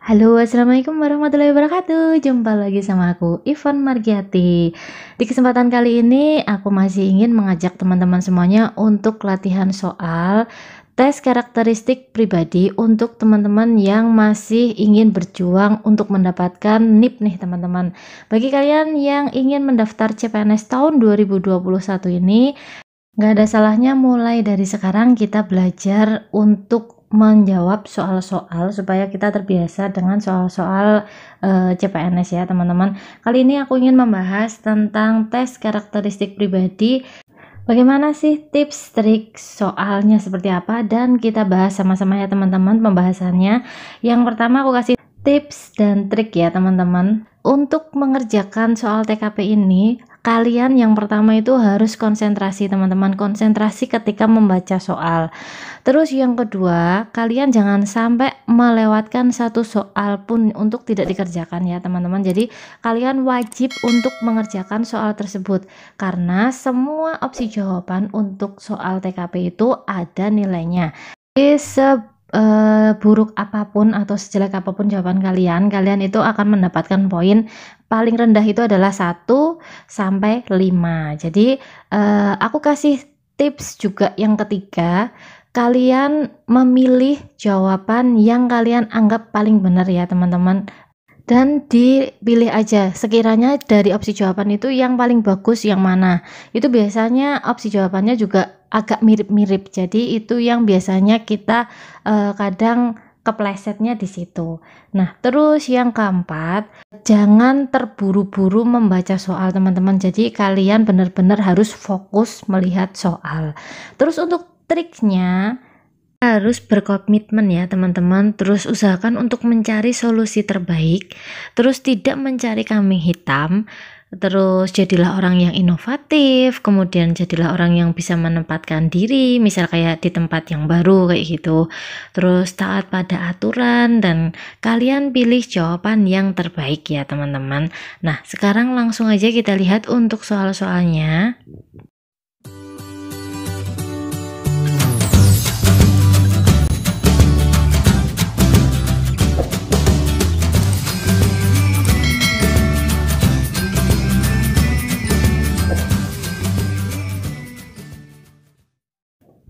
Halo, assalamualaikum warahmatullahi wabarakatuh. Jumpa lagi sama aku, Ivan Margiati. Di kesempatan kali ini, aku masih ingin mengajak teman-teman semuanya untuk latihan soal tes karakteristik pribadi untuk teman-teman yang masih ingin berjuang untuk mendapatkan NIP nih teman-teman. Bagi kalian yang ingin mendaftar CPNS tahun 2021 ini, nggak ada salahnya mulai dari sekarang kita belajar untuk menjawab soal-soal supaya kita terbiasa dengan soal-soal CPNS ya teman-teman. Kali ini aku ingin membahas tentang tes karakteristik pribadi. Bagaimana sih tips trik soalnya seperti apa, dan kita bahas sama-sama ya teman-teman pembahasannya. Yang pertama aku kasih tips dan trik ya teman-teman. Untuk mengerjakan soal TKP ini, kalian yang pertama itu harus konsentrasi teman-teman, konsentrasi ketika membaca soal. Terus yang kedua, kalian jangan sampai melewatkan satu soal pun untuk tidak dikerjakan ya teman-teman. Jadi kalian wajib untuk mengerjakan soal tersebut, karena semua opsi jawaban untuk soal TKP itu ada nilainya. Jadi buruk apapun atau sejelek apapun jawaban kalian itu akan mendapatkan poin paling rendah itu adalah 1 sampai 5. Jadi aku kasih tips juga yang ketiga, kalian memilih jawaban yang kalian anggap paling benar ya teman-teman, dan dipilih aja sekiranya dari opsi jawaban itu yang paling bagus yang mana. Itu biasanya opsi jawabannya juga agak mirip-mirip, jadi itu yang biasanya kita kadang keplesetnya di situ. Nah, terus yang keempat, jangan terburu-buru membaca soal teman-teman. Jadi kalian benar-benar harus fokus melihat soal. Terus untuk triknya, harus berkomitmen ya teman-teman, terus usahakan untuk mencari solusi terbaik, terus tidak mencari kambing hitam, terus jadilah orang yang inovatif, kemudian jadilah orang yang bisa menempatkan diri, misal kayak di tempat yang baru kayak gitu, terus taat pada aturan, dan kalian pilih jawaban yang terbaik ya teman-teman. Nah, sekarang langsung aja kita lihat untuk soal-soalnya.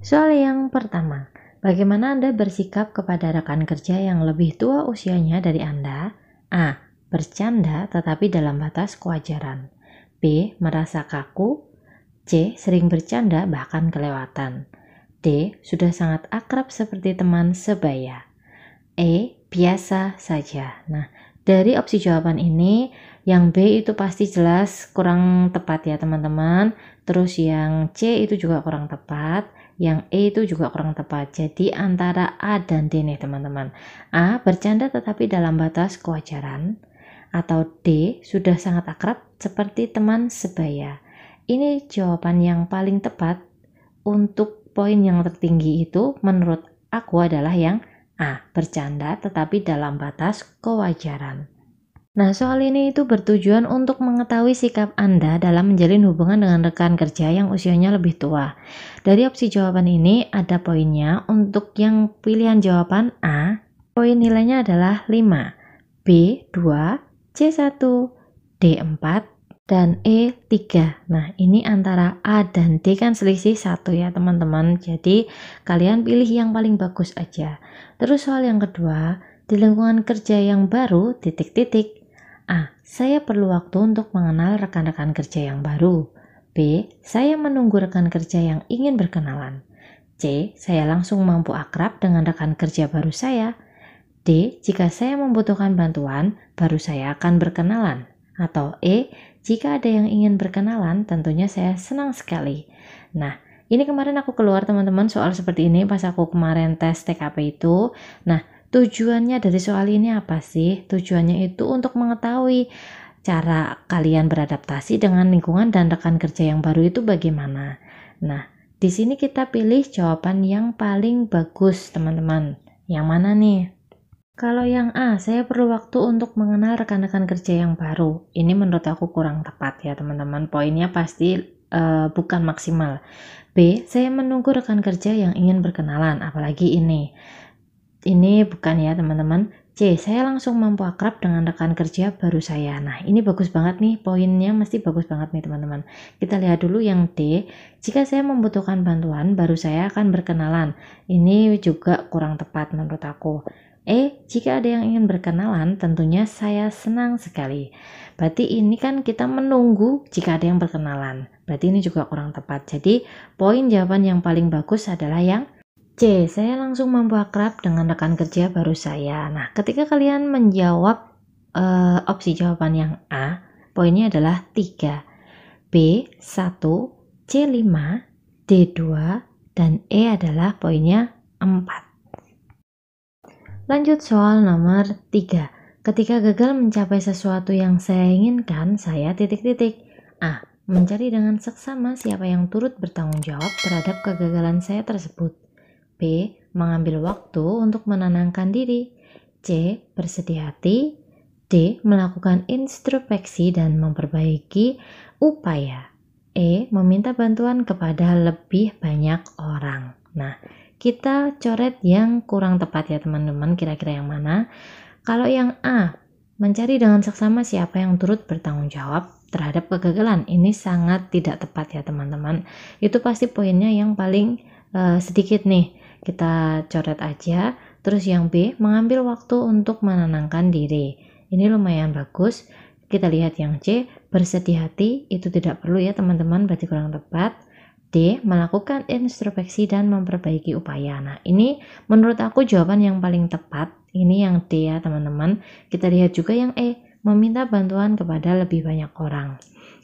Soal yang pertama, bagaimana Anda bersikap kepada rekan kerja yang lebih tua usianya dari Anda? A. Bercanda tetapi dalam batas kewajaran. B. Merasa kaku. C. Sering bercanda bahkan kelewatan. D. Sudah sangat akrab seperti teman sebaya. E. Biasa saja. Nah, dari opsi jawaban ini, yang B itu pasti jelas kurang tepat ya teman-teman. Terus yang C itu juga kurang tepat, yang E itu juga kurang tepat. Jadi antara A dan D nih teman-teman. A. Bercanda tetapi dalam batas kewajaran, atau D. Sudah sangat akrab seperti teman sebaya. Ini jawaban yang paling tepat. Untuk poin yang tertinggi itu menurut aku adalah yang A. Bercanda tetapi dalam batas kewajaran. Nah, soal ini itu bertujuan untuk mengetahui sikap Anda dalam menjalin hubungan dengan rekan kerja yang usianya lebih tua. Dari opsi jawaban ini ada poinnya. Untuk yang pilihan jawaban A, poin nilainya adalah 5, B 2, C 1, D 4, dan E 3. Nah, ini antara A dan D kan selisih 1 ya teman-teman. Jadi kalian pilih yang paling bagus aja. Terus soal yang kedua, di lingkungan kerja yang baru, titik-titik. A. Saya perlu waktu untuk mengenal rekan-rekan kerja yang baru. B. Saya menunggu rekan kerja yang ingin berkenalan. C. Saya langsung mampu akrab dengan rekan kerja baru saya. D. Jika saya membutuhkan bantuan, baru saya akan berkenalan. Atau E. Jika ada yang ingin berkenalan, tentunya saya senang sekali. Nah, ini kemarin aku keluar teman-teman soal seperti ini pas aku kemarin tes TKP itu. Nah, tujuannya dari soal ini apa sih? Tujuannya itu untuk mengetahui cara kalian beradaptasi dengan lingkungan dan rekan kerja yang baru itu bagaimana. Nah, di sini kita pilih jawaban yang paling bagus, teman-teman. Yang mana nih? Kalau yang A, saya perlu waktu untuk mengenal rekan-rekan kerja yang baru. Ini menurut aku kurang tepat ya, teman-teman. Poinnya pasti bukan maksimal. B, saya menunggu rekan kerja yang ingin berkenalan, apalagi ini bukan ya teman-teman. C. Saya langsung mampu akrab dengan rekan kerja baru saya. Nah, ini bagus banget nih, poinnya mesti bagus banget nih teman-teman. Kita lihat dulu yang D. Jika saya membutuhkan bantuan, baru saya akan berkenalan. Ini juga kurang tepat menurut aku. E. Jika ada yang ingin berkenalan, tentunya saya senang sekali. Berarti ini kan kita menunggu jika ada yang berkenalan. Berarti ini juga kurang tepat. Jadi, poin jawaban yang paling bagus adalah yang C. Saya langsung mampu akrab dengan rekan kerja baru saya. Nah, ketika kalian menjawab opsi jawaban yang A, poinnya adalah 3, B 1, C 5, D 2, dan E adalah poinnya 4. Lanjut soal nomor 3. Ketika gagal mencapai sesuatu yang saya inginkan, saya titik-titik. A. Mencari dengan seksama siapa yang turut bertanggung jawab terhadap kegagalan saya tersebut. B. Mengambil waktu untuk menenangkan diri. C. Bersedih hati. D. Melakukan introspeksi dan memperbaiki upaya. E. Meminta bantuan kepada lebih banyak orang. Nah, kita coret yang kurang tepat ya teman-teman, kira-kira yang mana? Kalau yang A, mencari dengan seksama siapa yang turut bertanggung jawab terhadap kegagalan, ini sangat tidak tepat ya teman-teman. Itu pasti poinnya yang paling sedikit nih. Kita coret aja. Terus yang B, mengambil waktu untuk menenangkan diri. Ini lumayan bagus. Kita lihat yang C, bersedih hati. Itu tidak perlu ya teman-teman, berarti kurang tepat. D, melakukan introspeksi dan memperbaiki upaya. Nah, ini menurut aku jawaban yang paling tepat. Ini yang D ya teman-teman. Kita lihat juga yang E, meminta bantuan kepada lebih banyak orang.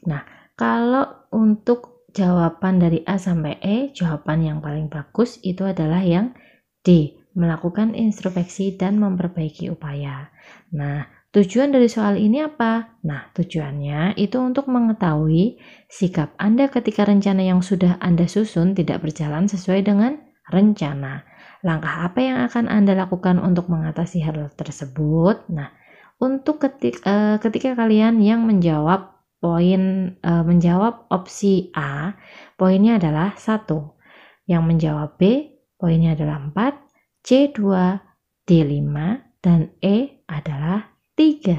Nah, kalau untuk jawaban dari A sampai E, jawaban yang paling bagus itu adalah yang D, melakukan introspeksi dan memperbaiki upaya. Nah, tujuan dari soal ini apa? Nah, tujuannya itu untuk mengetahui sikap Anda ketika rencana yang sudah Anda susun tidak berjalan sesuai dengan rencana. Langkah apa yang akan Anda lakukan untuk mengatasi hal tersebut? Nah, untuk ketika kalian yang menjawab menjawab opsi A, poinnya adalah 1. Yang menjawab B, poinnya adalah 4, C 2, D 5, dan E adalah 3.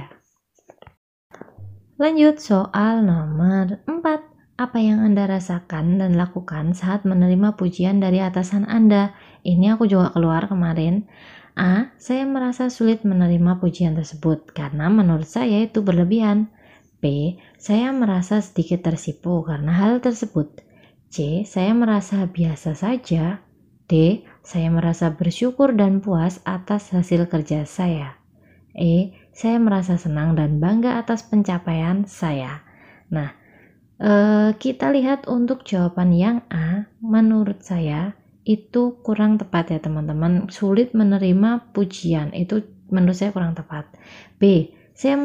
Lanjut soal nomor 4. Apa yang Anda rasakan dan lakukan saat menerima pujian dari atasan Anda? Ini aku juga keluar kemarin. A. Saya merasa sulit menerima pujian tersebut karena menurut saya itu berlebihan. B. Saya merasa sedikit tersipu karena hal tersebut. C. Saya merasa biasa saja. D. Saya merasa bersyukur dan puas atas hasil kerja saya. E. Saya merasa senang dan bangga atas pencapaian saya. Nah, kita lihat untuk jawaban yang A, menurut saya itu kurang tepat ya teman-teman. Sulit menerima pujian, itu menurut saya kurang tepat. B. Saya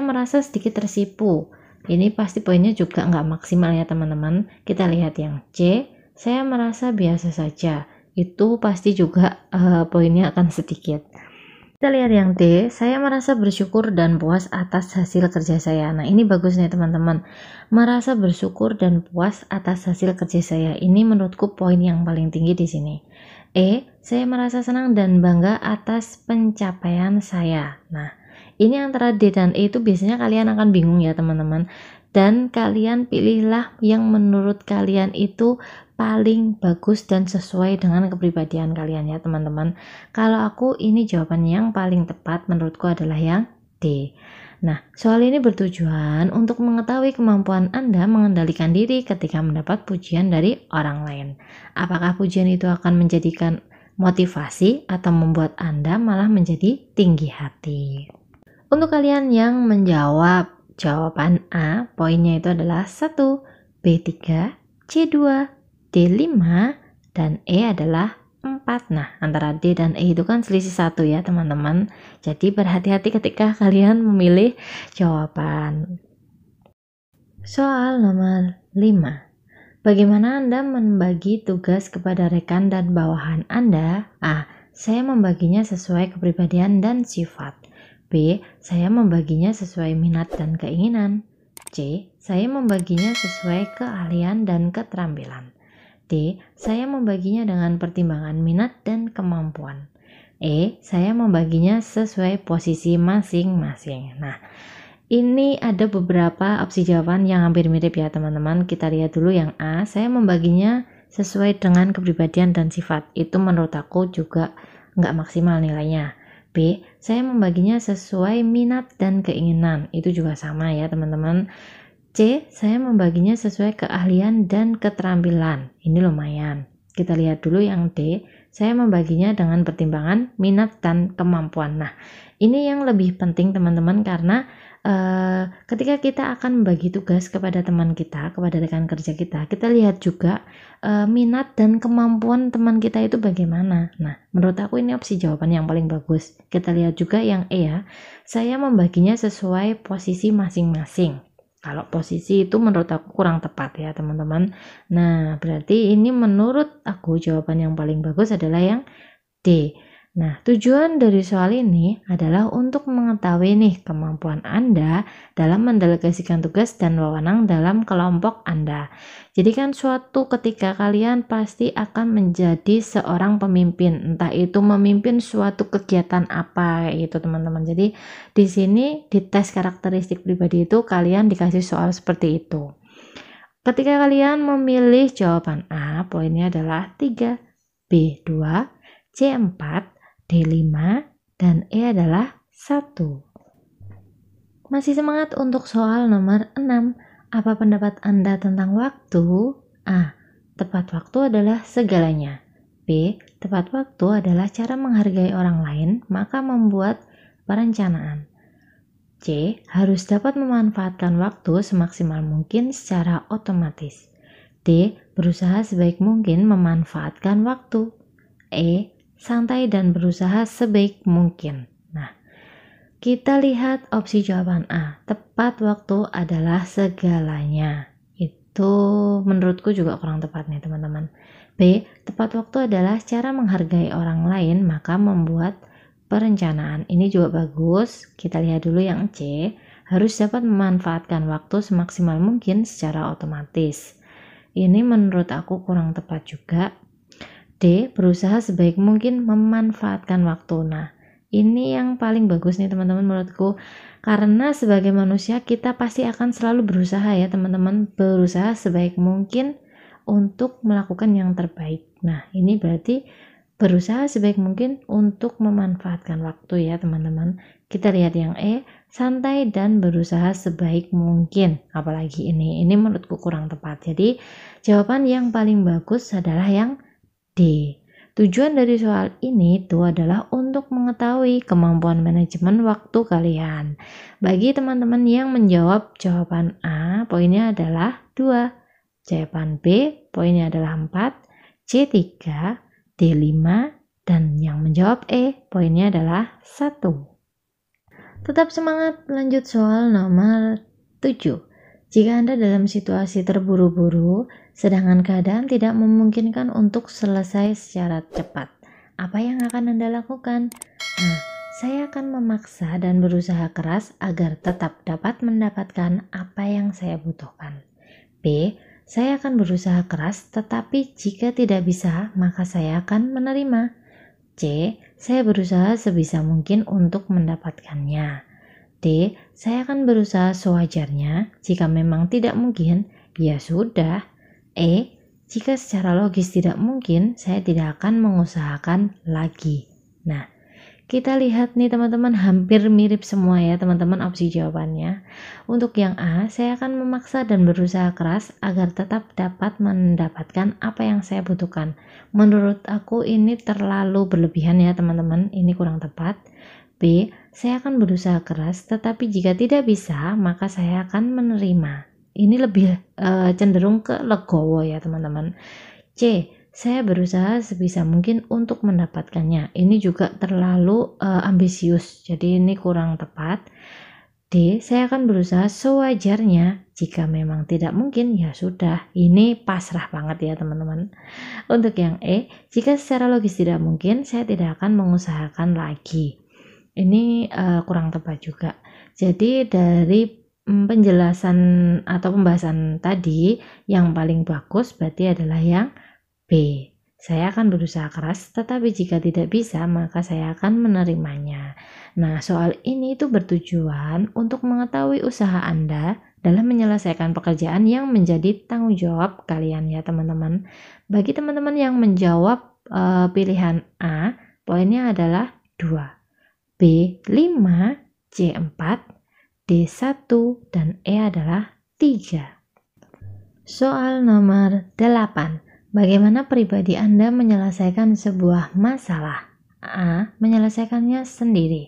merasa sedikit tersipu. Ini pasti poinnya juga nggak maksimal ya teman-teman. Kita lihat yang C. Saya merasa biasa saja. Itu pasti juga poinnya akan sedikit. Kita lihat yang D. Saya merasa bersyukur dan puas atas hasil kerja saya. Nah, ini bagus nih teman-teman. Merasa bersyukur dan puas atas hasil kerja saya. Ini menurutku poin yang paling tinggi di sini. E. Saya merasa senang dan bangga atas pencapaian saya. Nah, ini antara D dan E itu biasanya kalian akan bingung ya teman-teman. Dan kalian pilihlah yang menurut kalian itu paling bagus dan sesuai dengan kepribadian kalian ya teman-teman. Kalau aku ini jawaban yang paling tepat menurutku adalah yang D. Nah, soal ini bertujuan untuk mengetahui kemampuan Anda mengendalikan diri ketika mendapat pujian dari orang lain. Apakah pujian itu akan menjadikan motivasi atau membuat Anda malah menjadi tinggi hati? Untuk kalian yang menjawab jawaban A, poinnya itu adalah 1, B3, C2, D5, dan E adalah 4. Nah, antara D dan E itu kan selisih 1 ya teman-teman. Jadi berhati-hati ketika kalian memilih jawaban. Soal nomor 5. Bagaimana Anda membagi tugas kepada rekan dan bawahan Anda? A. Saya membaginya sesuai kepribadian dan sifat. B. Saya membaginya sesuai minat dan keinginan. C. Saya membaginya sesuai keahlian dan keterampilan. D. Saya membaginya dengan pertimbangan minat dan kemampuan. E. Saya membaginya sesuai posisi masing-masing. Nah, ini ada beberapa opsi jawaban yang hampir mirip ya teman-teman. Kita lihat dulu yang A. Saya membaginya sesuai dengan kepribadian dan sifat. Itu menurut aku juga nggak maksimal nilainya. B. Saya membaginya sesuai minat dan keinginan. Itu juga sama ya teman-teman. C. Saya membaginya sesuai keahlian dan keterampilan. Ini lumayan. Kita lihat dulu yang D. Saya membaginya dengan pertimbangan minat dan kemampuan. Nah, ini yang lebih penting teman-teman karena ketika kita akan membagi tugas kepada teman kita, kepada rekan kerja kita, kita lihat juga minat dan kemampuan teman kita itu bagaimana. Nah, menurut aku ini opsi jawaban yang paling bagus. Kita lihat juga yang E ya. Saya membaginya sesuai posisi masing-masing. Kalau posisi itu menurut aku kurang tepat ya teman-teman. Nah, berarti ini menurut aku jawaban yang paling bagus adalah yang D. Nah, tujuan dari soal ini adalah untuk mengetahui nih kemampuan Anda dalam mendelegasikan tugas dan wewenang dalam kelompok Anda. Jadi kan suatu ketika kalian pasti akan menjadi seorang pemimpin, entah itu memimpin suatu kegiatan apa gitu teman-teman. Jadi di sini di tes karakteristik pribadi itu kalian dikasih soal seperti itu. Ketika kalian memilih jawaban A, poinnya adalah 3, B 2, C 4, D5, dan E adalah 1. Masih semangat untuk soal nomor 6. Apa pendapat Anda tentang waktu? A. Tepat waktu adalah segalanya. B. Tepat waktu adalah cara menghargai orang lain, maka membuat perencanaan. C. Harus dapat memanfaatkan waktu semaksimal mungkin secara otomatis. D. Berusaha sebaik mungkin memanfaatkan waktu. E. Santai dan berusaha sebaik mungkin. Nah, kita lihat opsi jawaban A. Tepat waktu adalah segalanya. Itu menurutku juga kurang tepat nih teman-teman. B. Tepat waktu adalah cara menghargai orang lain maka membuat perencanaan. Ini juga bagus. Kita lihat dulu yang C. Harus dapat memanfaatkan waktu semaksimal mungkin secara otomatis. Ini menurut aku kurang tepat juga. D. Berusaha sebaik mungkin memanfaatkan waktu. Nah, ini yang paling bagus nih teman-teman menurutku. Karena sebagai manusia kita pasti akan selalu berusaha ya teman-teman. Berusaha sebaik mungkin untuk melakukan yang terbaik. Nah, ini berarti berusaha sebaik mungkin untuk memanfaatkan waktu ya teman-teman. Kita lihat yang E. Santai dan berusaha sebaik mungkin. Apalagi ini menurutku kurang tepat. Jadi jawaban yang paling bagus adalah yang D. Tujuan dari soal ini itu adalah untuk mengetahui kemampuan manajemen waktu kalian. Bagi teman-teman yang menjawab jawaban A, poinnya adalah 2. Jawaban B, poinnya adalah 4. C 3, D 5, dan yang menjawab E, poinnya adalah 1. Tetap semangat, lanjut soal nomor 7. Jika Anda dalam situasi terburu-buru, sedangkan keadaan tidak memungkinkan untuk selesai secara cepat, apa yang akan Anda lakukan? Nah, saya akan memaksa dan berusaha keras agar tetap dapat mendapatkan apa yang saya butuhkan. B. Saya akan berusaha keras, tetapi jika tidak bisa, maka saya akan menerima. C. Saya berusaha sebisa mungkin untuk mendapatkannya. D. Saya akan berusaha sewajarnya. Jika memang tidak mungkin, ya sudah. E. Jika secara logis tidak mungkin, saya tidak akan mengusahakan lagi. Nah, kita lihat nih teman-teman, hampir mirip semua ya teman-teman opsi jawabannya. Untuk yang A, saya akan memaksa dan berusaha keras agar tetap dapat mendapatkan apa yang saya butuhkan. Menurut aku ini terlalu berlebihan ya teman-teman, ini kurang tepat. B. Saya akan berusaha keras, tetapi jika tidak bisa, maka saya akan menerima. Ini lebih cenderung ke legowo ya teman-teman. C. Saya berusaha sebisa mungkin untuk mendapatkannya. Ini juga terlalu ambisius, jadi ini kurang tepat. D. Saya akan berusaha sewajarnya. Jika memang tidak mungkin, ya sudah. Ini pasrah banget ya teman-teman. Untuk yang E, jika secara logis tidak mungkin, saya tidak akan mengusahakan lagi. Ini kurang tepat juga. Jadi dari penjelasan atau pembahasan tadi, yang paling bagus berarti adalah yang B. saya akan berusaha keras, tetapi jika tidak bisa, maka saya akan menerimanya. Nah, soal ini itu bertujuan untuk mengetahui usaha Anda dalam menyelesaikan pekerjaan yang menjadi tanggung jawab kalian ya teman-teman. Bagi teman-teman yang menjawab pilihan A, poinnya adalah 2, B 5, C 4, D 1, dan E adalah 3. Soal nomor 8. Bagaimana pribadi Anda menyelesaikan sebuah masalah? A. Menyelesaikannya sendiri.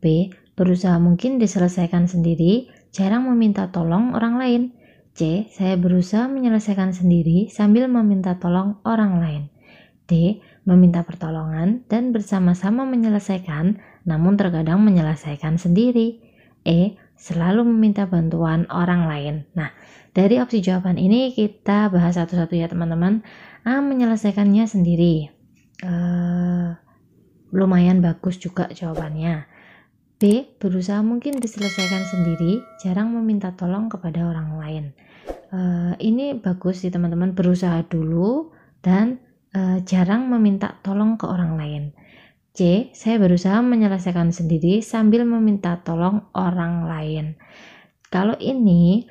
B. Berusaha mungkin diselesaikan sendiri, jarang meminta tolong orang lain. C. Saya berusaha menyelesaikan sendiri sambil meminta tolong orang lain. D. Meminta pertolongan dan bersama-sama menyelesaikan, namun terkadang menyelesaikan sendiri. E. Selalu meminta bantuan orang lain. Nah, dari opsi jawaban ini kita bahas satu-satu ya teman-teman. A. Menyelesaikannya sendiri. Lumayan bagus juga jawabannya. B. Berusaha mungkin diselesaikan sendiri, jarang meminta tolong kepada orang lain. Ini bagus sih teman-teman, berusaha dulu dan jarang meminta tolong ke orang lain. C. Saya berusaha menyelesaikan sendiri sambil meminta tolong orang lain. Kalau ini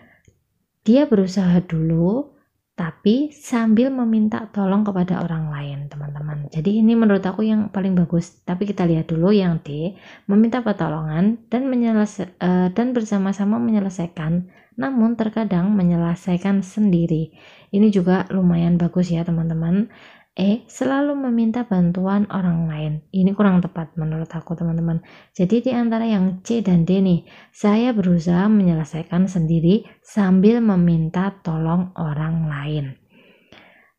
dia berusaha dulu tapi sambil meminta tolong kepada orang lain teman-teman. Jadi ini menurut aku yang paling bagus. Tapi kita lihat dulu yang D, meminta pertolongan dan bersama-sama menyelesaikan, namun terkadang menyelesaikan sendiri. Ini juga lumayan bagus ya teman-teman. E. Selalu meminta bantuan orang lain. Ini kurang tepat menurut aku teman-teman. Jadi di antara yang C dan D nih, saya berusaha menyelesaikan sendiri sambil meminta tolong orang lain.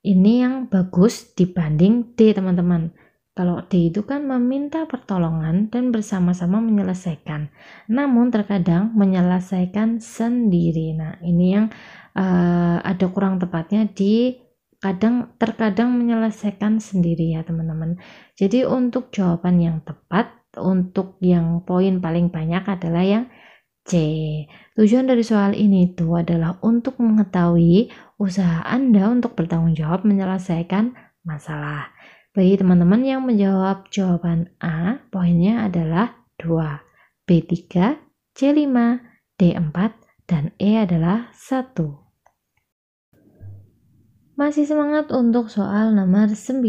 Ini yang bagus dibanding D teman-teman. Kalau D itu kan meminta pertolongan dan bersama-sama menyelesaikan, namun terkadang menyelesaikan sendiri. Nah ini yang ada kurang tepatnya di terkadang menyelesaikan sendiri ya teman-teman. Jadi untuk jawaban yang tepat, untuk yang poin paling banyak adalah yang C. Tujuan dari soal ini itu adalah untuk mengetahui usaha Anda untuk bertanggung jawab menyelesaikan masalah. Bagi teman-teman yang menjawab jawaban A, poinnya adalah 2, B 3, C 5, D 4, dan E adalah 1. Masih semangat untuk soal nomor 9.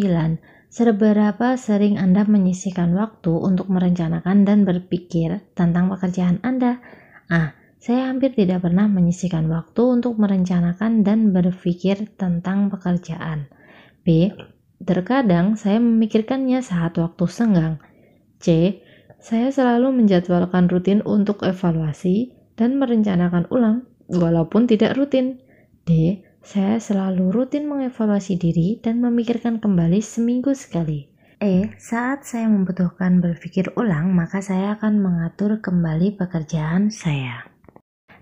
Seberapa sering Anda menyisihkan waktu untuk merencanakan dan berpikir tentang pekerjaan Anda? A. Saya hampir tidak pernah menyisihkan waktu untuk merencanakan dan berpikir tentang pekerjaan. B. Terkadang saya memikirkannya saat waktu senggang. C. Saya selalu menjadwalkan rutin untuk evaluasi dan merencanakan ulang walaupun tidak rutin. D. Saya selalu rutin mengevaluasi diri dan memikirkan kembali seminggu sekali. E. Saat saya membutuhkan berpikir ulang, maka saya akan mengatur kembali pekerjaan saya.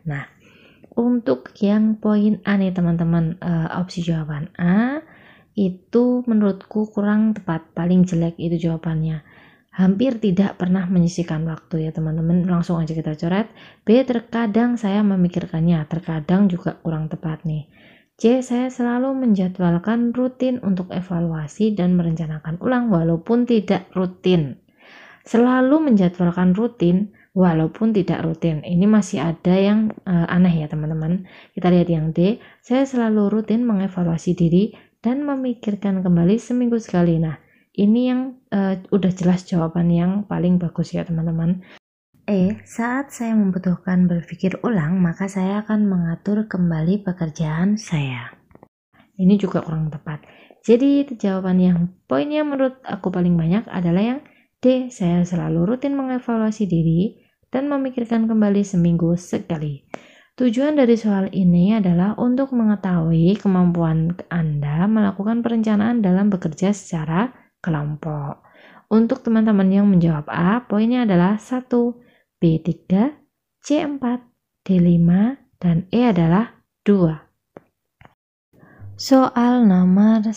Nah, untuk yang poin A nih teman-teman, opsi jawaban A itu menurutku kurang tepat, paling jelek itu jawabannya. Hampir tidak pernah menyisihkan waktu ya teman-teman. Langsung aja kita coret. B. Terkadang saya memikirkannya, terkadang juga kurang tepat nih. C. Saya selalu menjadwalkan rutin untuk evaluasi dan merencanakan ulang walaupun tidak rutin. Selalu menjadwalkan rutin walaupun tidak rutin. Ini masih ada yang aneh ya teman-teman. Kita lihat yang D. Saya selalu rutin mengevaluasi diri dan memikirkan kembali seminggu sekali. Nah, ini yang udah jelas jawaban yang paling bagus ya teman-teman. E. Saat saya membutuhkan berpikir ulang, maka saya akan mengatur kembali pekerjaan saya. Ini juga kurang tepat. Jadi jawaban yang poinnya menurut aku paling banyak adalah yang D. Saya selalu rutin mengevaluasi diri dan memikirkan kembali seminggu sekali. Tujuan dari soal ini adalah untuk mengetahui kemampuan Anda melakukan perencanaan dalam bekerja secara kelompok. Untuk teman-teman yang menjawab A, poinnya adalah 1, B 3, C 4, D 5, dan E adalah 2. Soal nomor 10.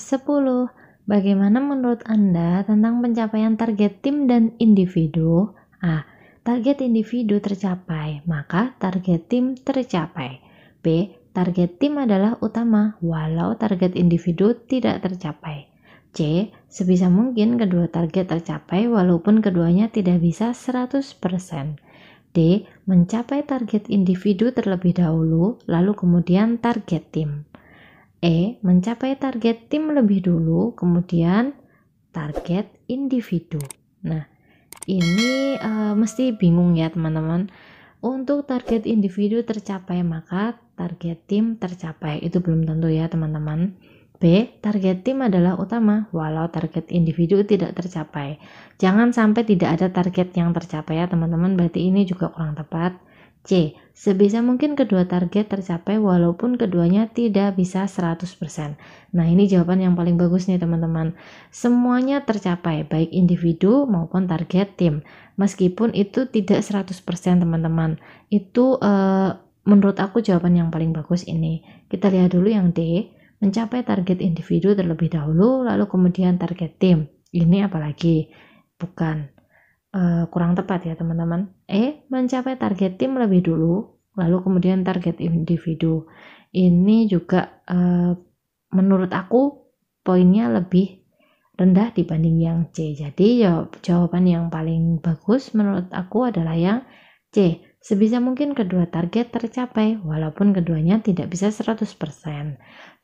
Bagaimana menurut Anda tentang pencapaian target tim dan individu? A. Target individu tercapai, maka target tim tercapai. B. Target tim adalah utama, walau target individu tidak tercapai. C. Sebisa mungkin kedua target tercapai walaupun keduanya tidak bisa 100%. D. Mencapai target individu terlebih dahulu, lalu kemudian target tim. E. Mencapai target tim lebih dulu, kemudian target individu. Nah, ini mesti bingung ya teman-teman. Untuk target individu tercapai maka target tim tercapai. Itu belum tentu ya teman-teman. B. Target tim adalah utama walau target individu tidak tercapai. Jangan sampai tidak ada target yang tercapai ya teman-teman, berarti ini juga kurang tepat. C. Sebisa mungkin kedua target tercapai walaupun keduanya tidak bisa 100%. Nah, ini jawaban yang paling bagus nih teman-teman. Semuanya tercapai, baik individu maupun target tim. Meskipun itu tidak 100% teman-teman. Itu menurut aku jawaban yang paling bagus ini. Kita lihat dulu yang D. Mencapai target individu terlebih dahulu, lalu kemudian target tim. Ini apalagi? Bukan. Kurang tepat ya teman-teman. E. Mencapai target tim lebih dulu, lalu kemudian target individu. Ini juga menurut aku poinnya lebih rendah dibanding yang C. Jadi jawaban yang paling bagus menurut aku adalah yang C. Sebisa mungkin kedua target tercapai walaupun keduanya tidak bisa 100%.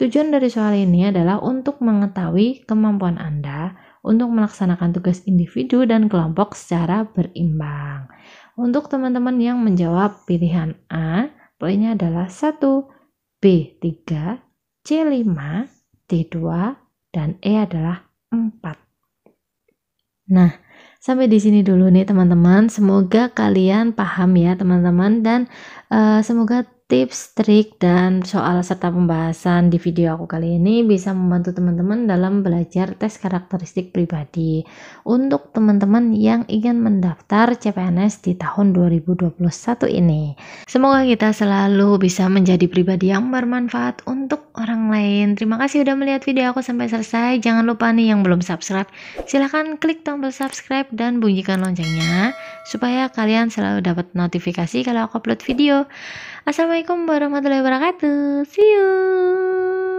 Tujuan dari soal ini adalah untuk mengetahui kemampuan Anda untuk melaksanakan tugas individu dan kelompok secara berimbang. Untuk teman-teman yang menjawab pilihan A, poinnya adalah 1, B 3, C 5, D 2, dan E adalah 4. Nah, sampai di sini dulu nih teman-teman. Semoga kalian paham ya teman-teman, dan semoga tips, trik, dan soal serta pembahasan di video aku kali ini bisa membantu teman-teman dalam belajar tes karakteristik pribadi untuk teman-teman yang ingin mendaftar CPNS di tahun 2021 ini. Semoga kita selalu bisa menjadi pribadi yang bermanfaat untuk orang lain. Terima kasih udah melihat video aku sampai selesai. Jangan lupa nih yang belum subscribe, silahkan klik tombol subscribe dan bunyikan loncengnya supaya kalian selalu dapat notifikasi kalau aku upload video. Assalamualaikum warahmatullahi wabarakatuh. See you.